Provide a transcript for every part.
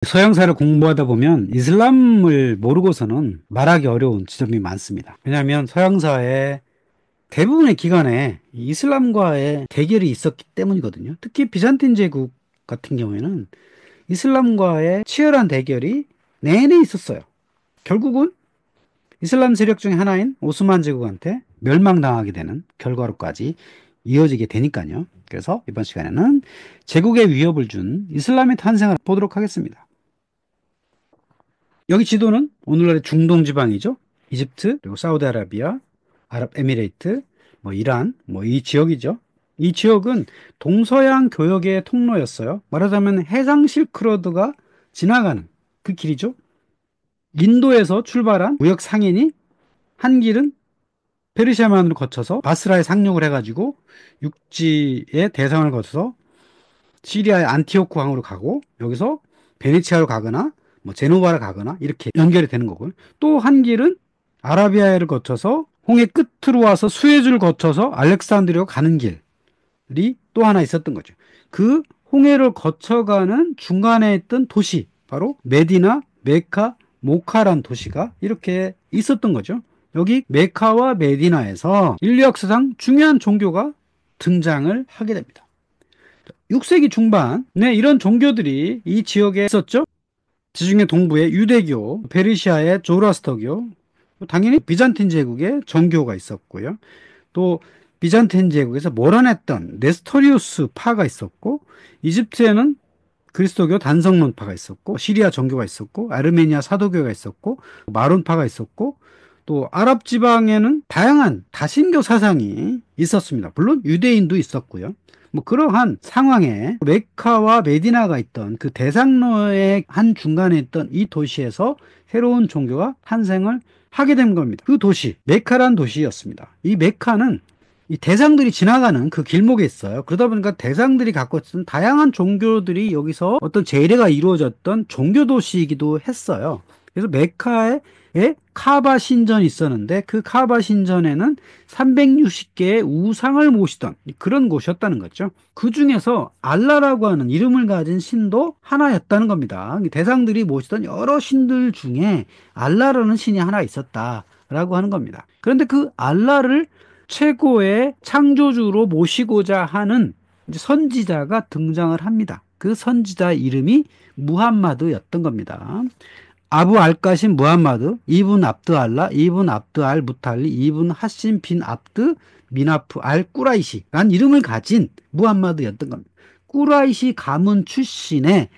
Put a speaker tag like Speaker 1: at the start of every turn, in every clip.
Speaker 1: 서양사를 공부하다 보면 이슬람을 모르고서는 말하기 어려운 지점이 많습니다. 왜냐하면 서양사의 대부분의 기간에 이 이슬람과의 대결이 있었기 때문이거든요. 특히 비잔틴 제국 같은 경우에는 이슬람과의 치열한 대결이 내내 있었어요. 결국은 이슬람 세력 중에 하나인 오스만 제국한테 멸망당하게 되는 결과로까지 이어지게 되니까요. 그래서 이번 시간에는 제국의 위협을 준 이슬람의 탄생을 보도록 하겠습니다. 여기 지도는 오늘날의 중동 지방이죠. 이집트, 그리고 사우디아라비아, 아랍에미레이트, 이란, 이 지역이죠. 이 지역은 동서양 교역의 통로였어요. 말하자면 해상 실크로드가 지나가는 그 길이죠. 인도에서 출발한 무역 상인이 한 길은 페르시아만으로 거쳐서 바스라에 상륙을 해가지고 육지의 대상을 거쳐서 시리아의 안티오크 항으로 가고 여기서 베네치아로 가거나 제노바를 가거나 이렇게 연결이 되는 거고요. 또 한 길은 아라비아해를 거쳐서 홍해 끝으로 와서 수에즈를 거쳐서 알렉산드리아로 가는 길이 또 하나 있었던 거죠. 그 홍해를 거쳐가는 중간에 있던 도시 바로 메디나, 메카, 모카란 도시가 이렇게 있었던 거죠. 여기 메카와 메디나에서 인류 역사상 중요한 종교가 등장을 하게 됩니다. 6세기 중반에 이런 종교들이 이 지역에 있었죠. 지중해 동부의 유대교, 페르시아의 조라스터교, 당연히 비잔틴 제국의 정교가 있었고요. 또 비잔틴 제국에서 몰아냈던 네스토리우스 파가 있었고, 이집트에는 그리스도교 단성론파가 있었고, 시리아 정교가 있었고, 아르메니아 사도교가 있었고, 마론파가 있었고, 또 아랍 지방에는 다양한 다신교 사상이 있었습니다. 물론 유대인도 있었고요. 그러한 상황에 메카와 메디나가 있던 그 대상로의 한 중간에 있던 이 도시에서 새로운 종교가 탄생을 하게 된 겁니다. 그 도시, 메카란 도시였습니다. 이 메카는 이 대상들이 지나가는 그 길목에 있어요. 그러다 보니까 대상들이 갖고 있던 다양한 종교들이 여기서 어떤 재래가 이루어졌던 종교 도시이기도 했어요. 그래서 메카에 카바 신전이 있었는데 그 카바 신전에는 360개의 우상을 모시던 그런 곳이었다는 거죠. 그 중에서 알라라고 하는 이름을 가진 신도 하나였다는 겁니다. 대상들이 모시던 여러 신들 중에 알라라는 신이 하나 있었다라고 하는 겁니다. 그런데 그 알라를 최고의 창조주로 모시고자 하는 선지자가 등장을 합니다. 그 선지자 이름이 무함마드였던 겁니다. 아부 알까심 무함마드, 이분 압드 알라, 이분 압드 알 무탈리, 이분 하심 빈 압드 미나프 알 꾸라이시라는 이름을 가진 무함마드였던 겁니다. 꾸라이시 가문 출신의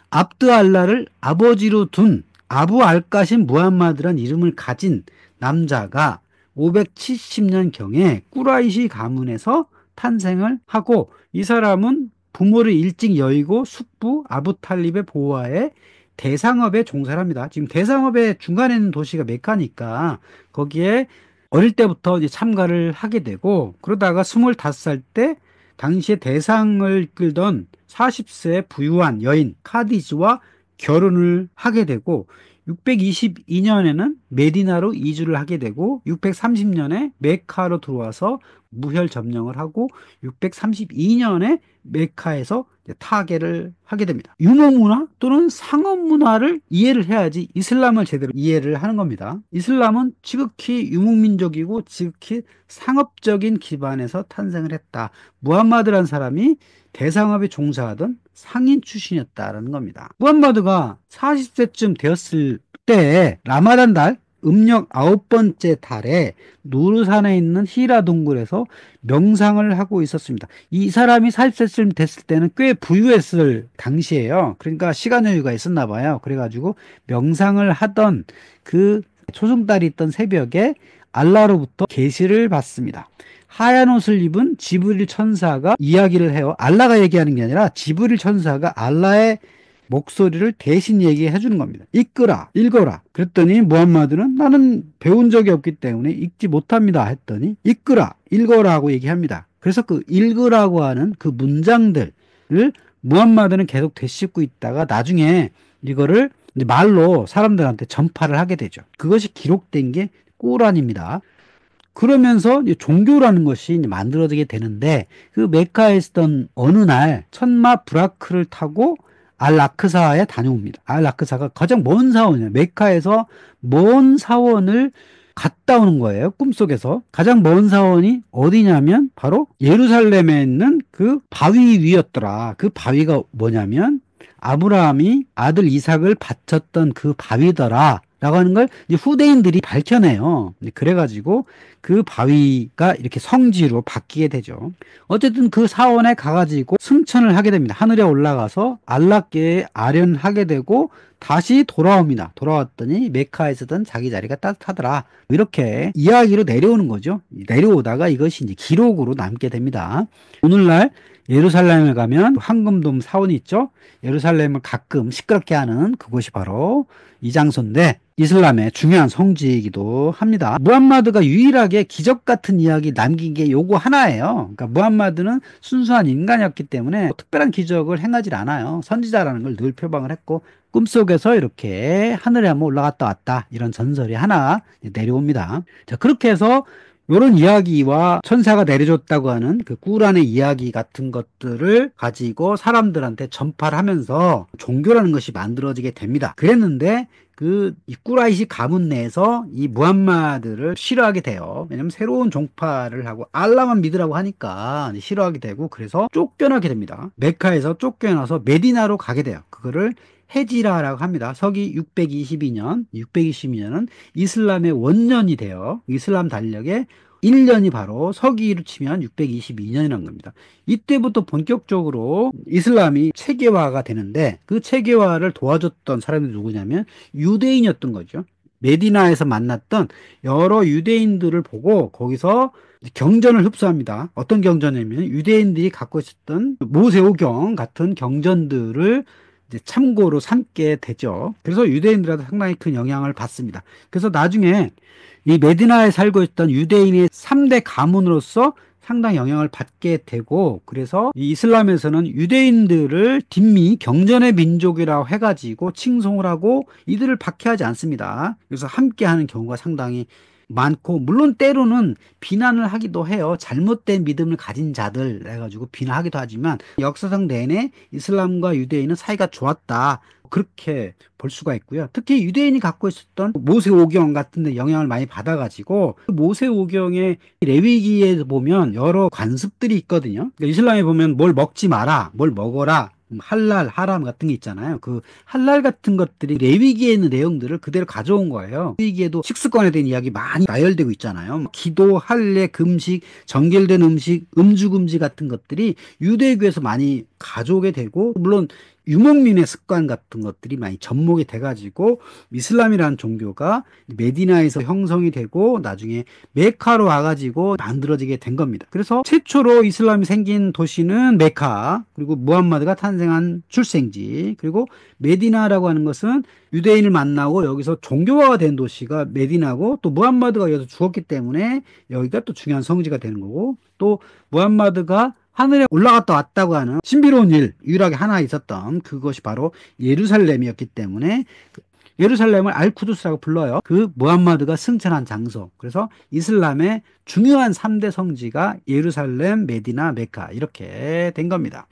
Speaker 1: 압드 알라를 아버지로 둔 아부 알까심 무함마드란 이름을 가진 남자가 570년경에 꾸라이시 가문에서 탄생을 하고 이 사람은 부모를 일찍 여의고 숙부 아부탈립의 보호하에 대상업에 종사를 합니다. 지금 대상업의 중간에 있는 도시가 메카니까 거기에 어릴 때부터 이제 참가를 하게 되고 그러다가 25살 때 당시에 대상을 이끌던 40세 부유한 여인 카디즈와 결혼을 하게 되고 622년에는 메디나로 이주를 하게 되고 630년에 메카로 들어와서 무혈 점령을 하고 632년에 메카에서 타계를 하게 됩니다. 유목 문화 또는 상업 문화를 이해를 해야지 이슬람을 제대로 이해를 하는 겁니다. 이슬람은 지극히 유목민족이고 지극히 상업적인 기반에서 탄생을 했다. 무함마드란 사람이 대상업에 종사하던 상인 출신이었다라는 겁니다. 무함마드가 40세쯤 되었을 때 라마단 달 음력 9번째 달에 누르산에 있는 히라 동굴에서 명상을 하고 있었습니다. 이 사람이 40세쯤 됐을 때는 꽤 부유했을 당시예요. 그러니까 시간 여유가 있었나 봐요. 그래가지고 명상을 하던 그 초승달이 있던 새벽에 알라로부터 계시를 받습니다. 하얀 옷을 입은 지브릴 천사가 이야기를 해요. 알라가 얘기하는 게 아니라 지브릴 천사가 알라의 목소리를 대신 얘기해 주는 겁니다. 읽거라, 읽어라. 그랬더니 무함마드는 나는 배운 적이 없기 때문에 읽지 못합니다 했더니 읽거라, 읽어라 하고 얘기합니다. 그래서 그 읽으라고 하는 그 문장들을 무함마드는 계속 되씹고 있다가 나중에 이거를 이제 말로 사람들한테 전파를 하게 되죠. 그것이 기록된 게 꾸란입니다. 그러면서 이제 종교라는 것이 이제 만들어지게 되는데 그 메카에 있던 어느 날 천마 브라크를 타고 알-아크사에 다녀옵니다. 알-아크사가 가장 먼 사원이에요. 메카에서 먼 사원을 갔다 오는 거예요. 꿈속에서. 가장 먼 사원이 어디냐면 바로 예루살렘에 있는 그 바위 위였더라. 그 바위가 뭐냐면 아브라함이 아들 이삭을 바쳤던 그 바위더라. 라고 하는 걸 이제 후대인들이 밝혀내요. 그래가지고 그 바위가 이렇게 성지로 바뀌게 되죠. 어쨌든 그 사원에 가가지고 승천을 하게 됩니다. 하늘에 올라가서 안락계에 아련하게 되고 다시 돌아옵니다. 돌아왔더니 메카에서던 자기 자리가 따뜻하더라. 이렇게 이야기로 내려오는 거죠. 내려오다가 이것이 이제 기록으로 남게 됩니다. 오늘날 예루살렘에 가면 황금돔 사원이 있죠. 예루살렘을 가끔 시끄럽게 하는 그곳이 바로 이 장소인데 이슬람의 중요한 성지이기도 합니다. 무함마드가 유일하게 기적 같은 이야기 남긴 게 요거 하나예요. 그러니까 무함마드는 순수한 인간이었기 때문에 특별한 기적을 행하지 않아요. 선지자라는 걸 늘 표방을 했고 꿈속에서 이렇게 하늘에 한번 올라갔다 왔다 이런 전설이 하나 내려옵니다. 자, 그렇게 해서 이런 이야기와 천사가 내려줬다고 하는 그 꾸란의 이야기 같은 것들을 가지고 사람들한테 전파를 하면서 종교라는 것이 만들어지게 됩니다. 그랬는데 이 꾸라이시 가문 내에서 이 무함마드를 싫어하게 돼요. 왜냐면 새로운 종파를 하고 알라만 믿으라고 하니까 싫어하게 되고 그래서 쫓겨나게 됩니다. 메카에서 쫓겨나서 메디나로 가게 돼요. 그거를 헤지라라고 합니다. 서기 622년은 이슬람의 원년이 돼요. 이슬람 달력의 1년이 바로 서기로 치면 622년이라는 겁니다. 이때부터 본격적으로 이슬람이 체계화가 되는데 그 체계화를 도와줬던 사람이 누구냐면 유대인이었던 거죠. 메디나에서 만났던 여러 유대인들을 보고 거기서 경전을 흡수합니다. 어떤 경전이냐면 유대인들이 갖고 있었던 모세오경 같은 경전들을 이제 참고로 삼게 되죠. 그래서 유대인들한테 상당히 큰 영향을 받습니다. 그래서 나중에 이 메디나에 살고 있던 유대인의 3대 가문으로서 상당히 영향을 받게 되고 그래서 이 이슬람에서는 유대인들을 딘미 경전의 민족이라고 해가지고 칭송을 하고 이들을 박해하지 않습니다. 그래서 함께하는 경우가 상당히 많고 물론 때로는 비난을 하기도 해요. 잘못된 믿음을 가진 자들 해가지고 비난하기도 하지만 역사상 내내 이슬람과 유대인은 사이가 좋았다. 그렇게 볼 수가 있고요. 특히 유대인이 갖고 있었던 모세오경 같은 데 영향을 많이 받아가지고 모세오경의 레위기에 보면 여러 관습들이 있거든요. 그러니까 이슬람에 보면 뭘 먹지 마라, 뭘 먹어라, 할랄, 하람 같은 게 있잖아요. 그 할랄 같은 것들이 레위기에 있는 내용들을 그대로 가져온 거예요. 레위기에도 식습관에 대한 이야기 많이 나열되고 있잖아요. 기도, 할례, 금식, 정결된 음식, 음주 금지 같은 것들이 유대교에서 많이 가져오게 되고 물론 유목민의 습관 같은 것들이 많이 접목이 돼가지고 이슬람이라는 종교가 메디나에서 형성이 되고 나중에 메카로 와가지고 만들어지게 된 겁니다. 그래서 최초로 이슬람이 생긴 도시는 메카, 그리고 무함마드가 탄생한 출생지, 그리고 메디나라고 하는 것은 유대인을 만나고 여기서 종교화가 된 도시가 메디나고 또 무함마드가 여기서 죽었기 때문에 여기가 또 중요한 성지가 되는 거고 또 무함마드가 하늘에 올라갔다 왔다고 하는 신비로운 일, 유일하게 하나 있었던 그것이 바로 예루살렘이었기 때문에 예루살렘을 알쿠두스라고 불러요. 그 무함마드가 승천한 장소. 그래서 이슬람의 중요한 3대 성지가 예루살렘, 메디나, 메카 이렇게 된 겁니다.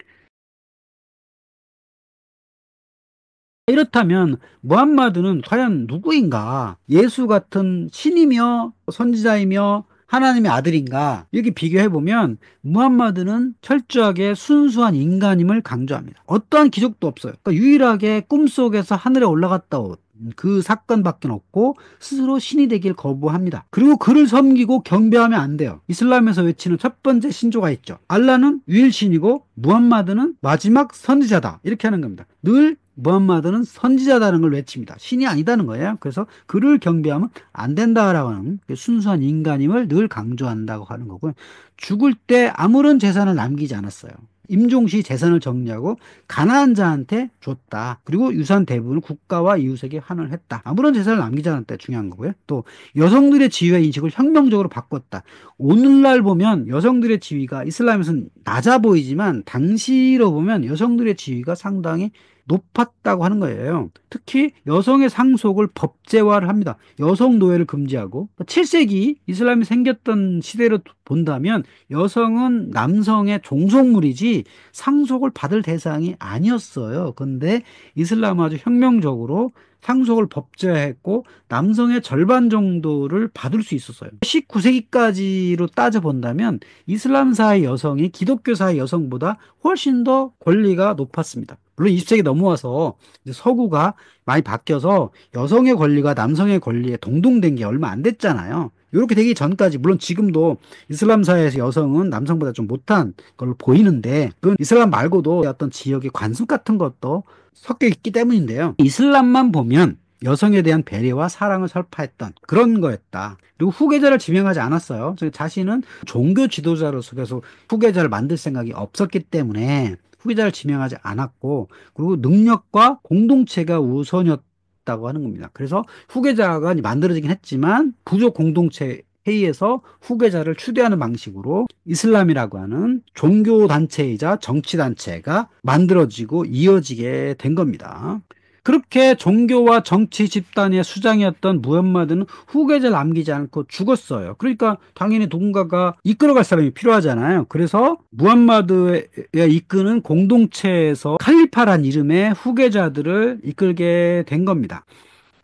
Speaker 1: 이렇다면 무함마드는 과연 누구인가? 예수 같은 신이며 선지자이며 하나님의 아들인가? 이렇게 비교해보면 무함마드는 철저하게 순수한 인간임을 강조합니다. 어떠한 기적도 없어요. 그러니까 유일하게 꿈속에서 하늘에 올라갔다 온 그 사건밖에 없고 스스로 신이 되길 거부합니다. 그리고 그를 섬기고 경배하면 안 돼요. 이슬람에서 외치는 첫 번째 신조가 있죠. 알라는 유일신이고 무함마드는 마지막 선지자다. 이렇게 하는 겁니다. 늘 무함마드는 선지자다는 걸 외칩니다. 신이 아니다는 거예요. 그래서 그를 경배하면 안 된다라고 하는 순수한 인간임을 늘 강조한다고 하는 거고요. 죽을 때 아무런 재산을 남기지 않았어요. 임종시 재산을 정리하고 가난한 자한테 줬다. 그리고 유산 대부분을 국가와 이웃에게 환원을 했다. 아무런 재산을 남기지 않았다. 중요한 거고요. 또 여성들의 지위와 인식을 혁명적으로 바꿨다. 오늘날 보면 여성들의 지위가 이슬람에서는 낮아 보이지만 당시로 보면 여성들의 지위가 상당히 높았다고 하는 거예요. 특히 여성의 상속을 법제화를 합니다. 여성 노예를 금지하고 7세기 이슬람이 생겼던 시대로 본다면 여성은 남성의 종속물이지 상속을 받을 대상이 아니었어요. 근데 이슬람은 아주 혁명적으로 상속을 법제화했고 남성의 절반 정도를 받을 수 있었어요. 19세기까지로 따져본다면 이슬람사의 여성이 기독교사의 여성보다 훨씬 더 권리가 높았습니다. 물론 20세기 넘어와서 이제 서구가 많이 바뀌어서 여성의 권리가 남성의 권리에 동등된 게 얼마 안 됐잖아요. 이렇게 되기 전까지 물론 지금도 이슬람 사회에서 여성은 남성보다 좀 못한 걸로 보이는데 그건 이슬람 말고도 어떤 지역의 관습 같은 것도 섞여 있기 때문인데요. 이슬람만 보면 여성에 대한 배려와 사랑을 설파했던 그런 거였다. 그리고 후계자를 지명하지 않았어요. 자신은 종교 지도자로서 계속 후계자를 만들 생각이 없었기 때문에 후계자를 지명하지 않았고, 그리고 능력과 공동체가 우선이었다고 하는 겁니다. 그래서 후계자가 만들어지긴 했지만 부족 공동체 회의에서 후계자를 추대하는 방식으로 이슬람이라고 하는 종교 단체이자 정치 단체가 만들어지고 이어지게 된 겁니다. 그렇게 종교와 정치 집단의 수장이었던 무함마드는 후계자를 남기지 않고 죽었어요. 그러니까 당연히 누군가가 이끌어갈 사람이 필요하잖아요. 그래서 무함마드가 이끄는 공동체에서 칼리파란 이름의 후계자들을 이끌게 된 겁니다.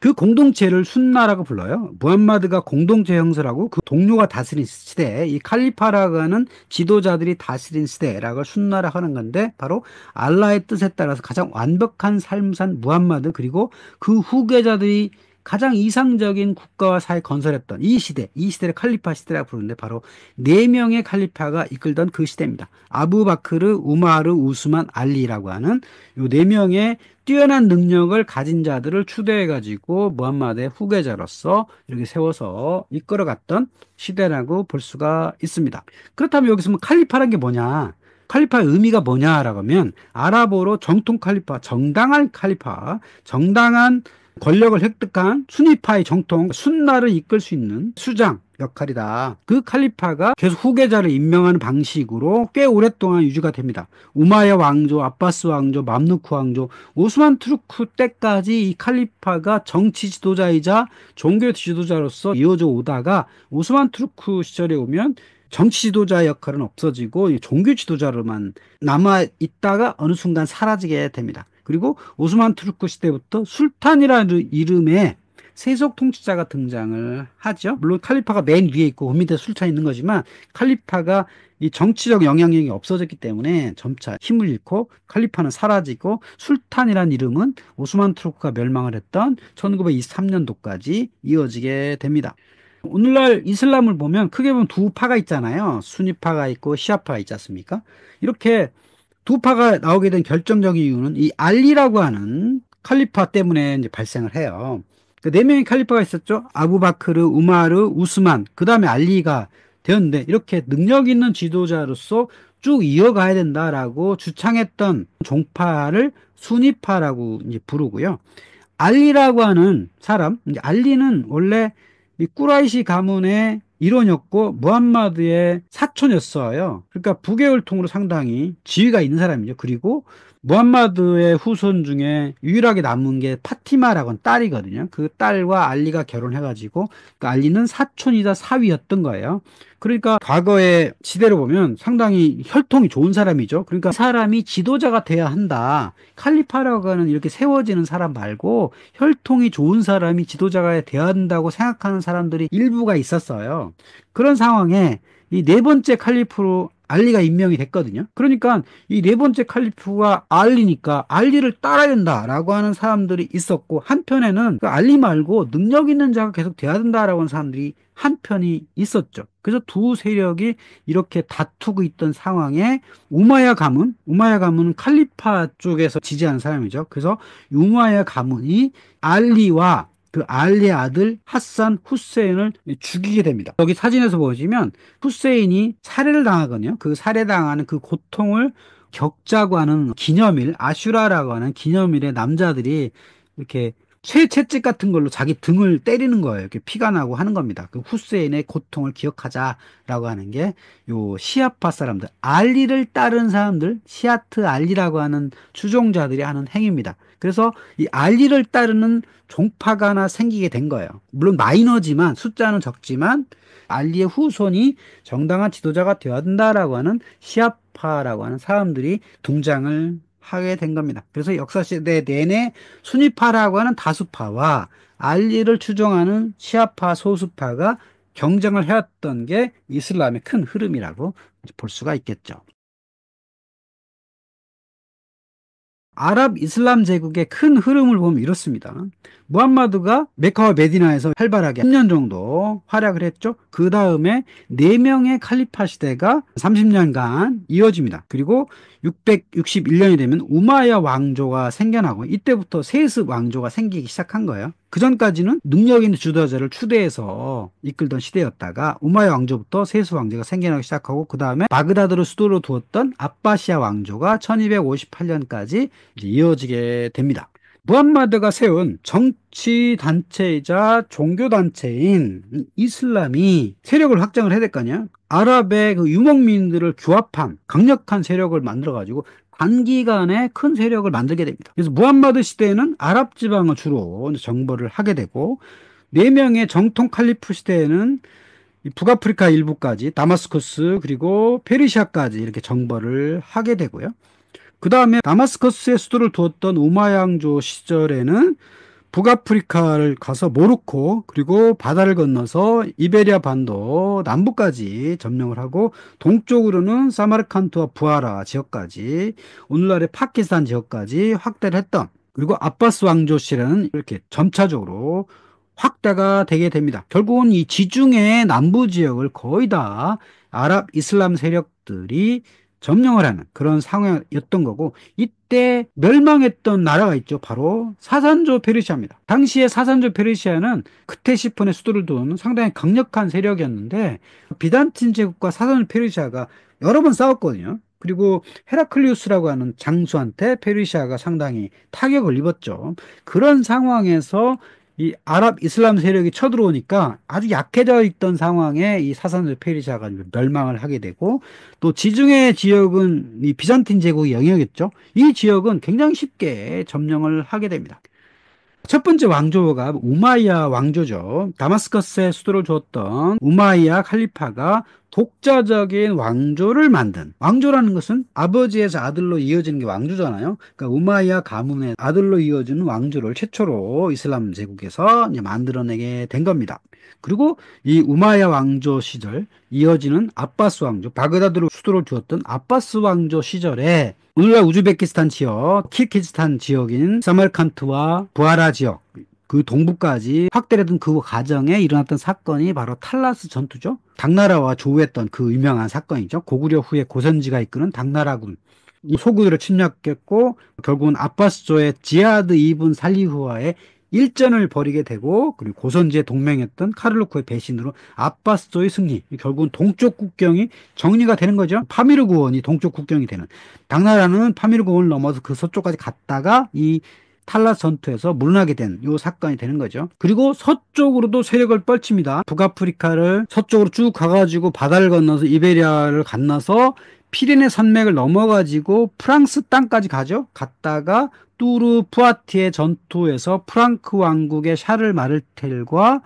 Speaker 1: 그 공동체를 순나라고 불러요. 무함마드가 공동체 형성하고 그 동료가 다스린 시대, 이 칼리파라고 하는 지도자들이 다스린 시대라고 순나라고 하는 건데, 바로 알라의 뜻에 따라서 가장 완벽한 삶을 산 무함마드, 그리고 그 후계자들이 가장 이상적인 국가와 사회 건설했던 이 시대, 이 시대를 칼리파 시대라고 부르는데, 바로 네 명의 칼리파가 이끌던 그 시대입니다. 아부바크르, 우마르, 우스만, 알리라고 하는 이 네 명의 뛰어난 능력을 가진 자들을 추대해가지고 무함마드의 후계자로서 이렇게 세워서 이끌어갔던 시대라고 볼 수가 있습니다. 그렇다면 여기서 뭐 칼리파란 게 뭐냐? 칼리파의 의미가 뭐냐라고 하면 아랍어로 정통 칼리파, 정당한 칼리파, 정당한 권력을 획득한 수니파의 정통, 순나를 이끌 수 있는 수장 역할이다. 그 칼리파가 계속 후계자를 임명하는 방식으로 꽤 오랫동안 유지가 됩니다. 우마야 왕조, 아바스 왕조, 맘루크 왕조, 오스만 투르크 때까지 이 칼리파가 정치 지도자이자 종교 지도자로서 이어져 오다가 오스만 투르크 시절에 오면 정치 지도자 역할은 없어지고 종교 지도자로만 남아 있다가 어느 순간 사라지게 됩니다. 그리고 오스만 투르크 시대부터 술탄이라는 이름의 세속 통치자가 등장을 하죠. 물론 칼리파가 맨 위에 있고 그 밑에 술탄이 있는 거지만 칼리파가 이 정치적 영향력이 없어졌기 때문에 점차 힘을 잃고 칼리파는 사라지고 술탄이라는 이름은 오스만 투르크가 멸망을 했던 1923년도까지 이어지게 됩니다. 오늘날 이슬람을 보면 크게 보면 두 파가 있잖아요. 수니파가 있고 시아파가 있지 않습니까? 이렇게 두 파가 나오게 된 결정적인 이유는 이 알리라고 하는 칼리파 때문에 이제 발생을 해요. 네 명의 칼리파가 있었죠. 아부바크르, 우마르, 우스만, 그 다음에 알리가 되었는데 이렇게 능력 있는 지도자로서 쭉 이어가야 된다라고 주창했던 종파를 수니파라고 이제 부르고요. 알리라고 하는 사람, 이제 알리는 원래 이 꾸라이시 가문의 일원이었고 무함마드의 사촌이었어요. 그러니까 부계열통으로 상당히 지위가 있는 사람이죠. 그리고 무함마드의 후손 중에 유일하게 남은 게 파티마라고 하는 딸이거든요. 그 딸과 알리가 결혼해가지고 그 알리는 사촌이자 사위였던 거예요. 그러니까 과거의 시대로 보면 상당히 혈통이 좋은 사람이죠. 그러니까 이 사람이 지도자가 돼야 한다. 칼리파라고 하는 이렇게 세워지는 사람 말고 혈통이 좋은 사람이 지도자가 돼야 한다고 생각하는 사람들이 일부가 있었어요. 그런 상황에 이 네 번째 칼리프로 알리가 임명이 됐거든요. 그러니까 이 네 번째 칼리프가 알리니까 알리를 따라야 된다라고 하는 사람들이 있었고, 한편에는 그 알리 말고 능력 있는 자가 계속 돼야 된다라고 하는 사람들이 한편이 있었죠. 그래서 두 세력이 이렇게 다투고 있던 상황에 우마야 가문은 칼리파 쪽에서 지지하는 사람이죠. 그래서 우마야 가문이 알리와 그 알리의 아들 하산 후세인을 죽이게 됩니다. 여기 사진에서 보시면 후세인이 살해를 당하거든요. 그 살해당하는 그 고통을 겪자고 하는 기념일, 아슈라라고 하는 기념일에 남자들이 이렇게 쇠채찍 같은 걸로 자기 등을 때리는 거예요. 이렇게 피가 나고 하는 겁니다. 그 후세인의 고통을 기억하자라고 하는 게 요 시아파 사람들, 알리를 따른 사람들, 시아트 알리라고 하는 추종자들이 하는 행위입니다. 그래서 이 알리를 따르는 종파가 하나 생기게 된 거예요. 물론 마이너지만, 숫자는 적지만 알리의 후손이 정당한 지도자가 되어야 된다라고 하는 시아파라고 하는 사람들이 등장을 하게 된 겁니다. 그래서 역사시대 내내 순위파라고 하는 다수파와 알리를 추종하는 시아파 소수파가 경쟁을 해왔던 게 이슬람의 큰 흐름이라고 볼 수가 있겠죠. 아랍 이슬람 제국의 큰 흐름을 보면 이렇습니다. 무함마드가 메카와 메디나에서 활발하게 10년 정도 활약을 했죠. 그 다음에 4명의 칼리파 시대가 30년간 이어집니다. 그리고 661년이 되면 우마야 왕조가 생겨나고 이때부터 세습 왕조가 생기기 시작한 거예요. 그 전까지는 능력 있는 지도자를 추대해서 이끌던 시대였다가 우마야 왕조부터 세습 왕조가 생겨나기 시작하고 그 다음에 바그다드를 수도로 두었던 아바시아 왕조가 1258년까지 이어지게 됩니다. 무함마드가 세운 정치 단체이자 종교 단체인 이슬람이 세력을 확장을 해야 될 거 아니야? 아랍의 그 유목민들을 규합한 강력한 세력을 만들어 가지고 단기간에 큰 세력을 만들게 됩니다. 그래서 무함마드 시대에는 아랍 지방을 주로 정벌을 하게 되고 4명의 정통 칼리프 시대에는 북아프리카 일부까지 다마스커스 그리고 페르시아까지 이렇게 정벌을 하게 되고요. 그 다음에 다마스커스에 수도를 두었던 우마양조 시절에는 북아프리카를 가서 모로코 그리고 바다를 건너서 이베리아 반도 남부까지 점령을 하고 동쪽으로는 사마르칸트와 부하라 지역까지 오늘날의 파키스탄 지역까지 확대를 했던 그리고 아바스 왕조 시절에는 이렇게 점차적으로 확대가 되게 됩니다. 결국은 이 지중해 남부 지역을 거의 다 아랍 이슬람 세력들이 점령을 하는 그런 상황이었던 거고 이때 멸망했던 나라가 있죠. 바로 사산조 페르시아입니다. 당시에 사산조 페르시아는 크테시폰의 수도를 둔 상당히 강력한 세력이었는데 비단틴 제국과 사산조 페르시아가 여러 번 싸웠거든요. 그리고 헤라클리우스라고 하는 장수한테 페르시아가 상당히 타격을 입었죠. 그런 상황에서 이 아랍 이슬람 세력이 쳐들어오니까 아주 약해져 있던 상황에 이 사산조 페르시아가 멸망을 하게 되고 또 지중해 지역은 이 비잔틴 제국의 영역이었죠. 이 지역은 굉장히 쉽게 점령을 하게 됩니다. 첫 번째 왕조가 우마이야 왕조죠. 다마스커스에 수도를 두었던 우마이야 칼리파가 독자적인 왕조를 만든 왕조라는 것은 아버지에서 아들로 이어지는 게 왕조잖아요. 그러니까 우마이야 가문의 아들로 이어지는 왕조를 최초로 이슬람 제국에서 이제 만들어내게 된 겁니다. 그리고 이 우마이야 왕조 시절 이어지는 아바스 왕조, 바그다드로 수도를 두었던 아바스 왕조 시절에 오늘날 우즈베키스탄 지역, 키르기즈스탄 지역인 사마르칸트와 부하라 지역, 그 동부까지 확대되던 그 과정에 일어났던 사건이 바로 탈라스 전투죠. 당나라와 조우했던 그 유명한 사건이죠. 고구려 후에 고선지가 이끄는 당나라군. 이 소구들을 침략했고 결국은 아바스조의 지하드 이븐 살리후와의 일전을 벌이게 되고 그리고 고선지에 동맹했던 카를루크의 배신으로 아바스조의 승리 결국은 동쪽 국경이 정리가 되는 거죠. 파미르 구원이 동쪽 국경이 되는 당나라는 파미르 구원을 넘어서 그 서쪽까지 갔다가 이 탈라스 전투에서 물러나게 된 이 사건이 되는 거죠. 그리고 서쪽으로도 세력을 펼칩니다. 북아프리카를 서쪽으로 쭉 가가지고 바다를 건너서 이베리아를 건너서 피레네 산맥을 넘어가지고 프랑스 땅까지 가죠. 갔다가 뚜르 푸아티의 전투에서 프랑크 왕국의 샤를 마르텔과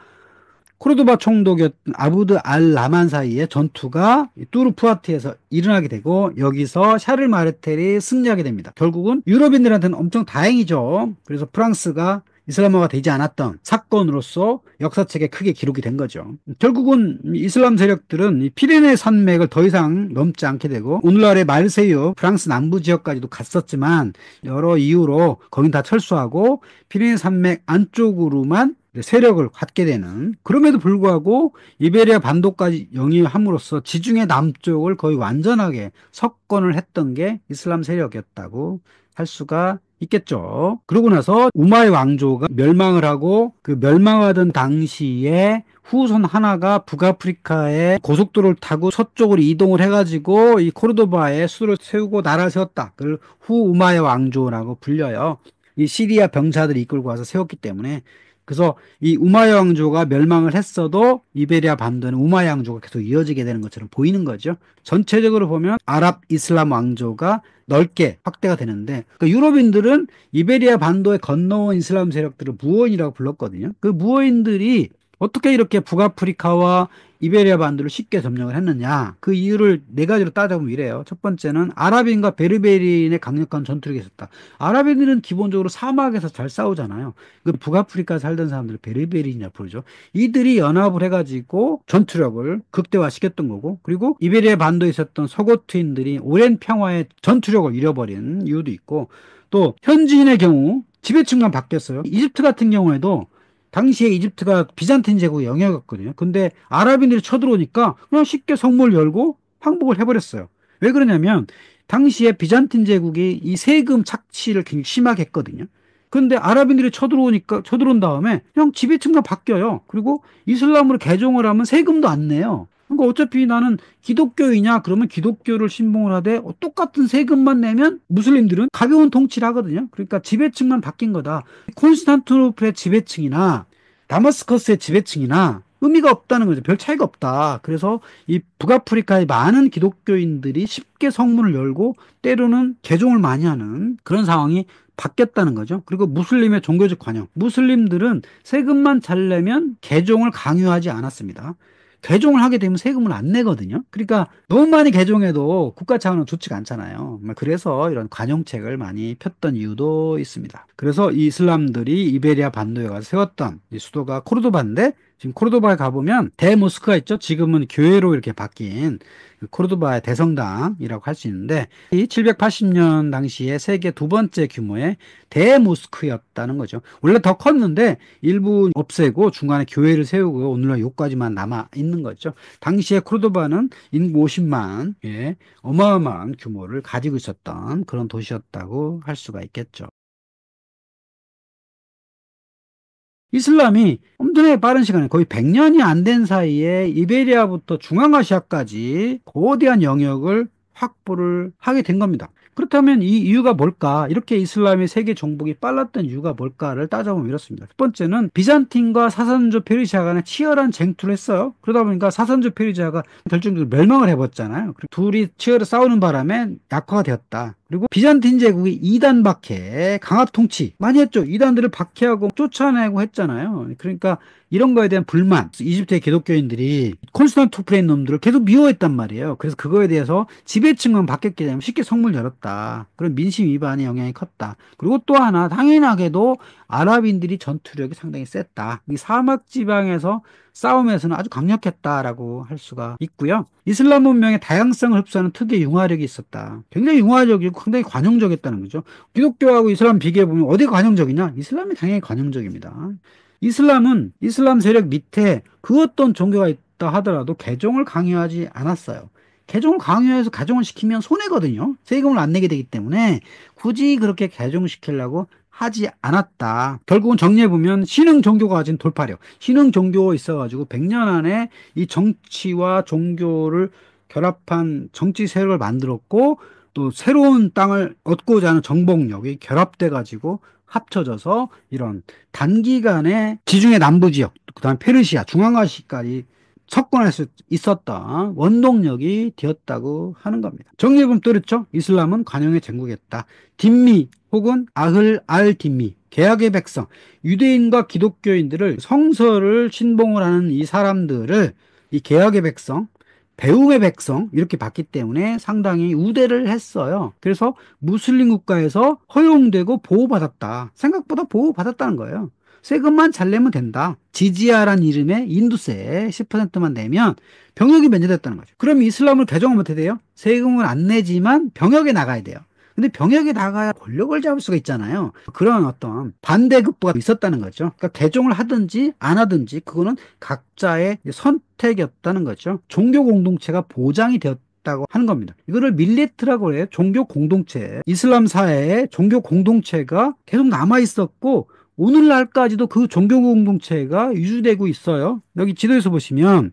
Speaker 1: 코르도바 총독이었던 아부드 알 라만 사이의 전투가 뚜르 푸아티에서 일어나게 되고 여기서 샤를 마르텔이 승리하게 됩니다. 결국은 유럽인들한테는 엄청 다행이죠. 그래서 프랑스가 이슬람화가 되지 않았던 사건으로서 역사책에 크게 기록이 된 거죠. 결국은 이슬람 세력들은 이 피레네 산맥을 더 이상 넘지 않게 되고 오늘날의 마르세유 프랑스 남부 지역까지도 갔었지만 여러 이유로 거긴 다 철수하고 피레네 산맥 안쪽으로만 세력을 갖게 되는 그럼에도 불구하고 이베리아 반도까지 영위함으로써 지중해 남쪽을 거의 완전하게 석권을 했던 게 이슬람 세력이었다고 할 수가 있겠죠. 그러고 나서 우마이 왕조가 멸망을 하고 그 멸망하던 당시에 후손 하나가 북아프리카의 고속도로를 타고 서쪽으로 이동을 해가지고 이 코르도바에 수도를 세우고 나라를 세웠다. 그걸 후우마이 왕조라고 불려요. 이 시리아 병사들이 이끌고 와서 세웠기 때문에 그래서 이 우마야 왕조가 멸망을 했어도 이베리아 반도는 우마야 왕조가 계속 이어지게 되는 것처럼 보이는 거죠. 전체적으로 보면 아랍 이슬람 왕조가 넓게 확대가 되는데 그 유럽인들은 이베리아 반도에 건너온 이슬람 세력들을 무어인이라고 불렀거든요. 그 무어인들이 어떻게 이렇게 북아프리카와 이베리아 반도를 쉽게 점령을 했느냐? 그 이유를 네 가지로 따져보면 이래요. 첫 번째는 아랍인과 베르베리인의 강력한 전투력이 있었다. 아랍인들은 기본적으로 사막에서 잘 싸우잖아요. 그 북아프리카에 살던 사람들을 베르베리인이라 부르죠. 이들이 연합을 해가지고 전투력을 극대화시켰던 거고, 그리고 이베리아 반도에 있었던 서고트인들이 오랜 평화의 전투력을 잃어버린 이유도 있고, 또 현지인의 경우 지배층만 바뀌었어요. 이집트 같은 경우에도 당시에 이집트가 비잔틴 제국의 영역이었거든요. 근데 아랍인들이 쳐들어오니까 그냥 쉽게 성문을 열고 항복을 해버렸어요. 왜 그러냐면 당시에 비잔틴 제국이 이 세금 착취를 굉장히 심하게 했거든요. 근데 아랍인들이 쳐들어온 다음에 그냥 지배층만 바뀌어요. 그리고 이슬람으로 개종을 하면 세금도 안 내요. 그러니까 어차피 나는 기독교이냐 그러면 기독교를 신봉을 하되 똑같은 세금만 내면 무슬림들은 가벼운 통치를 하거든요. 그러니까 지배층만 바뀐 거다. 콘스탄티노플의 지배층이나 다마스커스의 지배층이나 의미가 없다는 거죠. 별 차이가 없다. 그래서 이 북아프리카의 많은 기독교인들이 쉽게 성문을 열고 때로는 개종을 많이 하는 그런 상황이 바뀌었다는 거죠. 그리고 무슬림의 종교적 관영. 무슬림들은 세금만 잘 내면 개종을 강요하지 않았습니다. 개종을 하게 되면 세금을 안 내거든요. 그러니까 너무 많이 개종해도 국가 차원은 좋지가 않잖아요. 그래서 이런 관용책을 많이 폈던 이유도 있습니다. 그래서 이 이슬람들이 이베리아 반도에 가서 세웠던 이 수도가 코르도바인데 지금 코르도바에 가보면 대모스크가 있죠. 지금은 교회로 이렇게 바뀐 그 코르도바의 대성당이라고 할 수 있는데 이 780년 당시에 세계 두 번째 규모의 대모스크였다는 거죠. 원래 더 컸는데 일부 없애고 중간에 교회를 세우고 오늘날 요까지만 남아 있는 거죠. 당시에 코르도바는 인구 50만 예, 어마어마한 규모를 가지고 있었던 그런 도시였다고 할 수가 있겠죠. 이슬람이 엄청나게 빠른 시간에 거의 100년이 안 된 사이에 이베리아부터 중앙아시아까지 거대한 영역을 확보를 하게 된 겁니다. 그렇다면 이 이유가 뭘까? 이렇게 이슬람의 세계 정복이 빨랐던 이유가 뭘까를 따져보면 이렇습니다. 첫 번째는 비잔틴과 사산조 페르시아 간에 치열한 쟁투를 했어요. 그러다 보니까 사산조 페르시아가 결정적으로 멸망을 해버렸잖아요. 그리고 둘이 치열하게 싸우는 바람에 약화가 되었다. 그리고 비잔틴 제국이 이단 박해, 강압 통치 많이 했죠. 이단들을 박해하고 쫓아내고 했잖아요. 그러니까 이런 거에 대한 불만, 이집트의 기독교인들이 콘스탄티노플의 놈들을 계속 미워했단 말이에요. 그래서 그거에 대해서 지배층만 바뀌었기 때문에 쉽게 성문을 열었다. 그런 민심 위반의 영향이 컸다. 그리고 또 하나 당연하게도 아랍인들이 전투력이 상당히 셌다. 이 사막 지방에서 싸움에서는 아주 강력했다라고 할 수가 있고요. 이슬람 문명의 다양성을 흡수하는 특유의 융화력이 있었다. 굉장히 융화적이고 상당히 관용적이었다는 거죠. 기독교하고 이슬람 비교해보면 어디가 관용적이냐? 이슬람이 당연히 관용적입니다. 이슬람은 이슬람 세력 밑에 그 어떤 종교가 있다 하더라도 개종을 강요하지 않았어요. 개종을 강요해서 개종을 시키면 손해거든요. 세금을 안 내게 되기 때문에 굳이 그렇게 개종시키려고 하지 않았다. 결국은 정리해보면 신흥 종교가 가진 돌파력. 신흥 종교가 있어가지고 100년 안에 이 정치와 종교를 결합한 정치 세력을 만들었고 또 새로운 땅을 얻고자 하는 정복력이 결합돼가지고 합쳐져서 이런 단기간에 지중해 남부 지역, 그다음 페르시아, 중앙아시아까지 석권할 수 있었던 원동력이 되었다고 하는 겁니다. 정리해보면 또 그렇죠. 이슬람은 관용의 전국이었다. 딘미 혹은 아흘 알 딘미, 개혁의 백성, 유대인과 기독교인들을 성서를 신봉을 하는 이 사람들을 이 개혁의 백성, 배움의 백성 이렇게 봤기 때문에 상당히 우대를 했어요. 그래서 무슬림 국가에서 허용되고 보호받았다. 생각보다 보호받았다는 거예요. 세금만 잘 내면 된다. 지지아란 이름의 인두세 10%만 내면 병역이 면제됐다는 거죠. 그럼 이슬람을 개종하면 어떻게 돼요? 세금을 안 내지만 병역에 나가야 돼요. 근데 병역에 나가야 권력을 잡을 수가 있잖아요. 그런 어떤 반대급부가 있었다는 거죠. 그러니까 개종을 하든지 안 하든지 그거는 각자의 선택이었다는 거죠. 종교 공동체가 보장이 되었다고 하는 겁니다. 이거를 밀레트라고 해요. 종교 공동체. 이슬람 사회에 종교 공동체가 계속 남아 있었고 오늘날까지도 그 종교 공동체가 유지되고 있어요. 여기 지도에서 보시면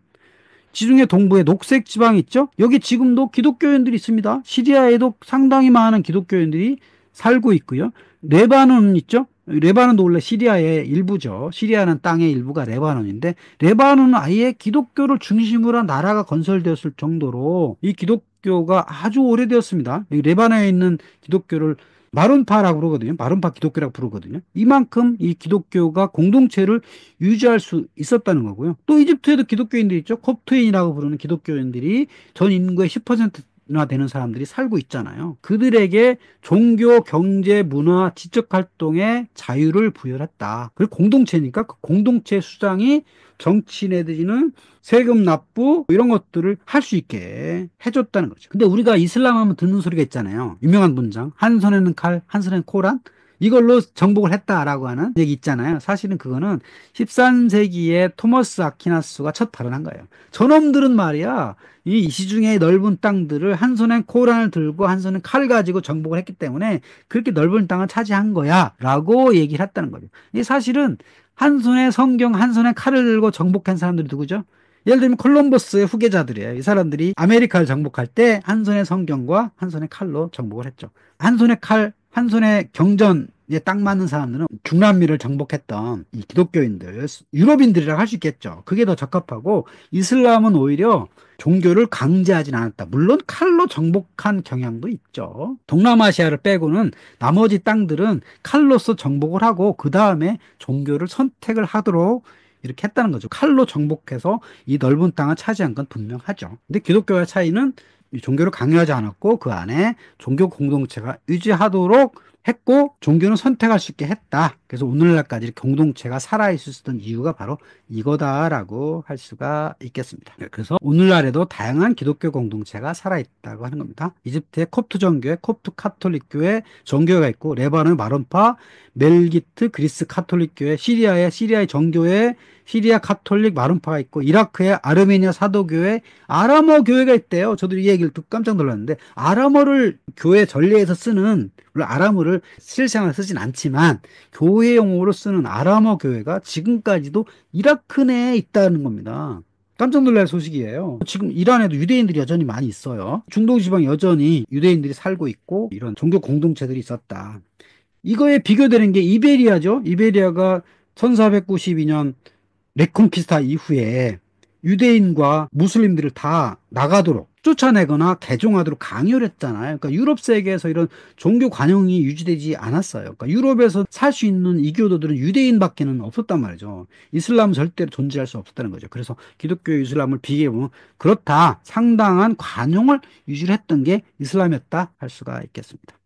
Speaker 1: 지중해 동부에 녹색 지방이 있죠? 여기 지금도 기독교인들이 있습니다. 시리아에도 상당히 많은 기독교인들이 살고 있고요. 레바논 있죠? 레바논도 원래 시리아의 일부죠. 시리아는 땅의 일부가 레바논인데, 레바논은 아예 기독교를 중심으로 한 나라가 건설되었을 정도로 이 기독교가 아주 오래되었습니다. 이 레바논에 있는 기독교를 마룬파라고 그러거든요. 마룬파 기독교라고 부르거든요. 이만큼 이 기독교가 공동체를 유지할 수 있었다는 거고요. 또 이집트에도 기독교인들이 있죠. 콥트인이라고 부르는 기독교인들이 전 인구의 10%나 되는 사람들이 살고 있잖아요. 그들에게 종교, 경제, 문화, 지적 활동의 자유를 부여했다. 그리고 공동체니까 그 공동체 수장이 정치 내지는 세금 납부 이런 것들을 할 수 있게 해줬다는 거죠. 근데 우리가 이슬람 하면 듣는 소리가 있잖아요. 유명한 문장 한 손에는 칼, 한 손에는 코란. 이걸로 정복을 했다라고 하는 얘기 있잖아요. 사실은 그거는 13세기에 토머스 아퀴나스가 첫 발언한 거예요. 저놈들은 말이야, 이 시중의 넓은 땅들을 한 손엔 코란을 들고 한 손엔 칼을 가지고 정복을 했기 때문에 그렇게 넓은 땅을 차지한 거야 라고 얘기를 했다는 거죠. 이 사실은 한 손에 성경, 한 손에 칼을 들고 정복한 사람들이 누구죠? 예를 들면 콜럼버스의 후계자들이에요. 이 사람들이 아메리카를 정복할 때 한 손에 성경과 한 손에 칼로 정복을 했죠. 한 손에 칼, 한 손에 경전에 딱 맞는 사람들은 중남미를 정복했던 이 기독교인들, 유럽인들이라고 할 수 있겠죠. 그게 더 적합하고, 이슬람은 오히려 종교를 강제하진 않았다. 물론 칼로 정복한 경향도 있죠. 동남아시아를 빼고는 나머지 땅들은 칼로서 정복을 하고 그 다음에 종교를 선택을 하도록 이렇게 했다는 거죠. 칼로 정복해서 이 넓은 땅을 차지한 건 분명하죠. 근데 기독교의 차이는 이 종교를 강요하지 않았고 그 안에 종교 공동체가 유지하도록 했고 종교는 선택할 수 있게 했다. 그래서 오늘날까지 이렇게 공동체가 살아있을 수 있던 이유가 바로 이거다라고 할 수가 있겠습니다. 그래서 오늘날에도 다양한 기독교 공동체가 살아있다고 하는 겁니다. 이집트의 콥트 정교회, 콥트 카톨릭 교회 정교회가 있고, 레바논의 마론파, 멜기트 그리스 카톨릭 교회, 시리아의 정교회, 시리아 카톨릭 마룬파가 있고, 이라크의 아르메니아 사도교회, 아람어 교회가 있대요. 저도 이 얘기를 듣고 깜짝 놀랐는데, 아람어를 교회 전례에서 쓰는, 물론 아람어를 실생활에 쓰진 않지만 교회 용어로 쓰는 아람어 교회가 지금까지도 이라크 내에 있다는 겁니다. 깜짝 놀랄 소식이에요. 지금 이란에도 유대인들이 여전히 많이 있어요. 중동 지방 여전히 유대인들이 살고 있고 이런 종교 공동체들이 있었다. 이거에 비교되는 게 이베리아죠. 이베리아가 1492년 레콘키스타 이후에 유대인과 무슬림들을 다 나가도록 쫓아내거나 개종하도록 강요를 했잖아요. 그러니까 유럽 세계에서 이런 종교 관용이 유지되지 않았어요. 그러니까 유럽에서 살 수 있는 이교도들은 유대인밖에는 없었단 말이죠. 이슬람은 절대로 존재할 수 없었다는 거죠. 그래서 기독교 이슬람을 비교해보면 그렇다. 상당한 관용을 유지를 했던 게 이슬람이었다 할 수가 있겠습니다.